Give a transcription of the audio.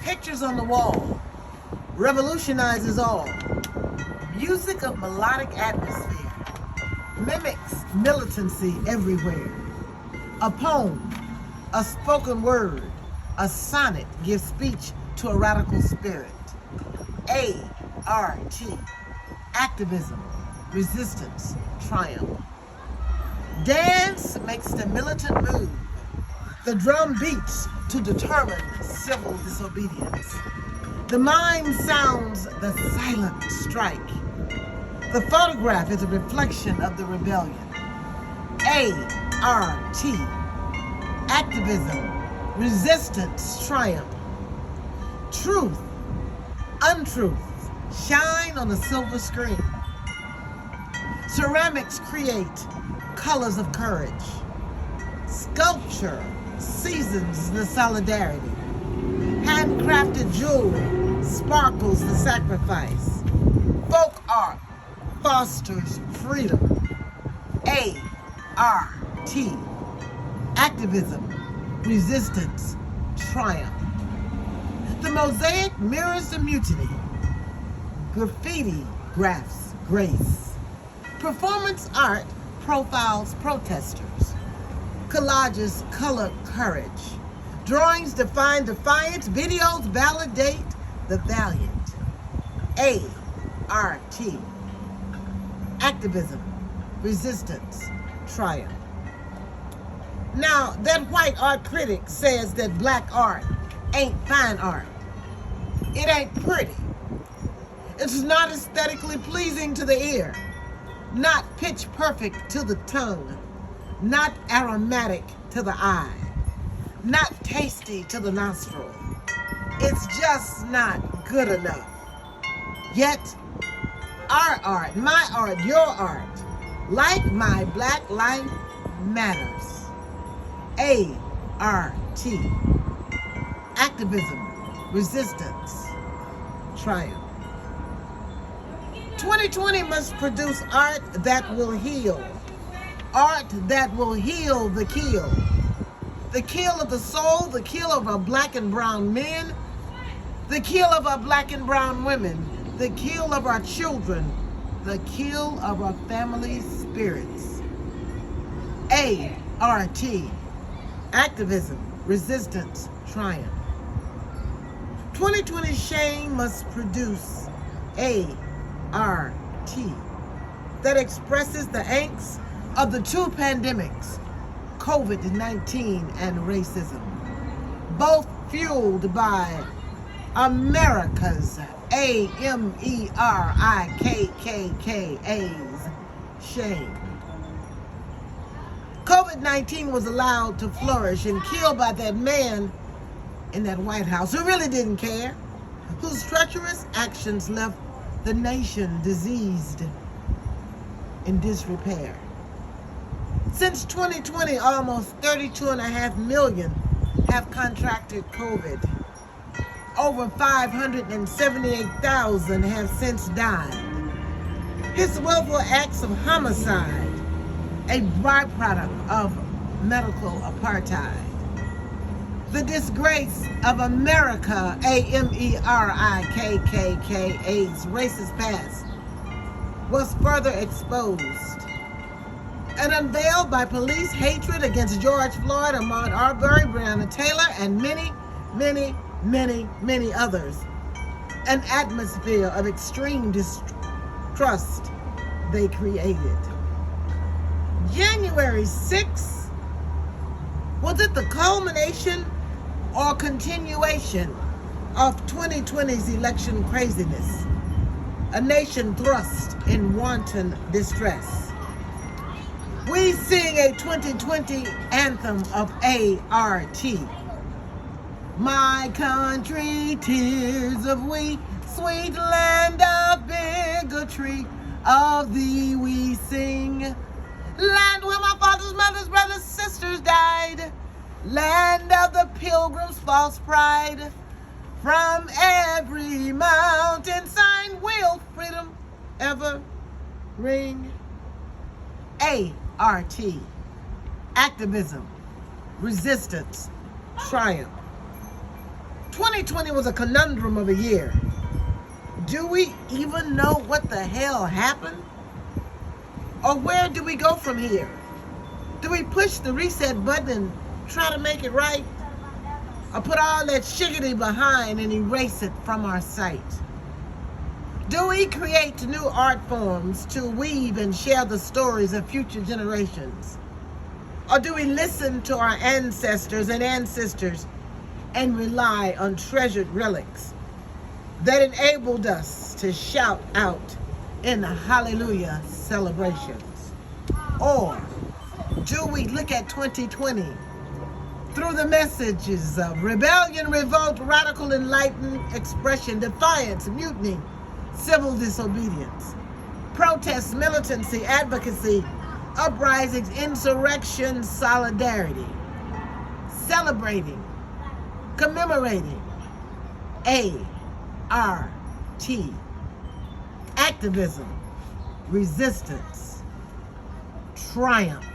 Pictures on the wall revolutionizes all. Music of melodic atmosphere mimics militancy everywhere. A poem, a spoken word, a sonnet gives speech to a radical spirit. A.R.T. Activism, resistance, triumph. Dance makes the militant move. The drum beats to determine civil disobedience. The mime sounds the silent strike. The photograph is a reflection of the rebellion. A.R.T. Activism, resistance, triumph. Truth, untruth, shine on a silver screen. Ceramics create colors of courage. Sculpture seasons the solidarity. Handcrafted jewelry sparkles the sacrifice. Folk art fosters freedom. A.R.T. Activism, resistance, triumph. The mosaic mirrors the mutiny. Graffiti graphs grace. Performance art profiles protesters. Collages color courage. Drawings define defiance. Videos validate the valiant. A.R.T. Activism, resistance, triumph. Now, that white art critic says that black art ain't fine art. It ain't pretty. It's not aesthetically pleasing to the ear, not pitch perfect to the tongue, not aromatic to the eye, not tasty to the nostril. It's just not good enough. Yet, our art, my art, your art, like my black life, matters. A.R.T. Activism, resistance, triumph. 2020 must produce art that will heal. Art that will heal the kill. The kill of the soul, the kill of our black and brown men, the kill of our black and brown women, the kill of our children, the kill of our family spirits. A.R.T. Activism, resistance, triumph. 2020 shame must produce A.R.T. that expresses the angst of the two pandemics, COVID-19 and racism, both fueled by America's AMERIKKKA's shame. COVID-19 was allowed to flourish and killed by that man in that White House who really didn't care, whose treacherous actions left the nation diseased in disrepair. Since 2020, almost 32.5 million have contracted COVID. Over 578,000 have since died. His willful acts of homicide, a byproduct of medical apartheid. The disgrace of America, AMERIKKKA's racist past, was further exposed and unveiled by police hatred against George Floyd, Ahmaud Arbery, Breonna Taylor, and many, many, many, many others. An atmosphere of extreme distrust they created. January 6th, was it the culmination or continuation of 2020's election craziness? A nation thrust in wanton distress. We sing a 2020 anthem of A.R.T. My country, tears of we, sweet land of bigotry, of thee we sing. Land where my father's, mother's, brothers, sisters died. Land of the pilgrim's false pride. From every mountain sign will freedom ever ring. A.R.T. Activism, resistance, triumph. 2020 was a conundrum of a year. Do we even know what the hell happened? Or where do we go from here? Do we push the reset button and try to make it right? Or put all that shiggity behind and erase it from our sight? Do we create new art forms to weave and share the stories of future generations? Or do we listen to our ancestors and ancestors and rely on treasured relics that enabled us to shout out in hallelujah celebrations? Or do we look at 2020 through the messages of rebellion, revolt, radical enlightened expression, defiance, mutiny, civil disobedience, protest, militancy, advocacy, uprisings, insurrection, solidarity, celebrating, commemorating A.R.T, activism, resistance, triumph,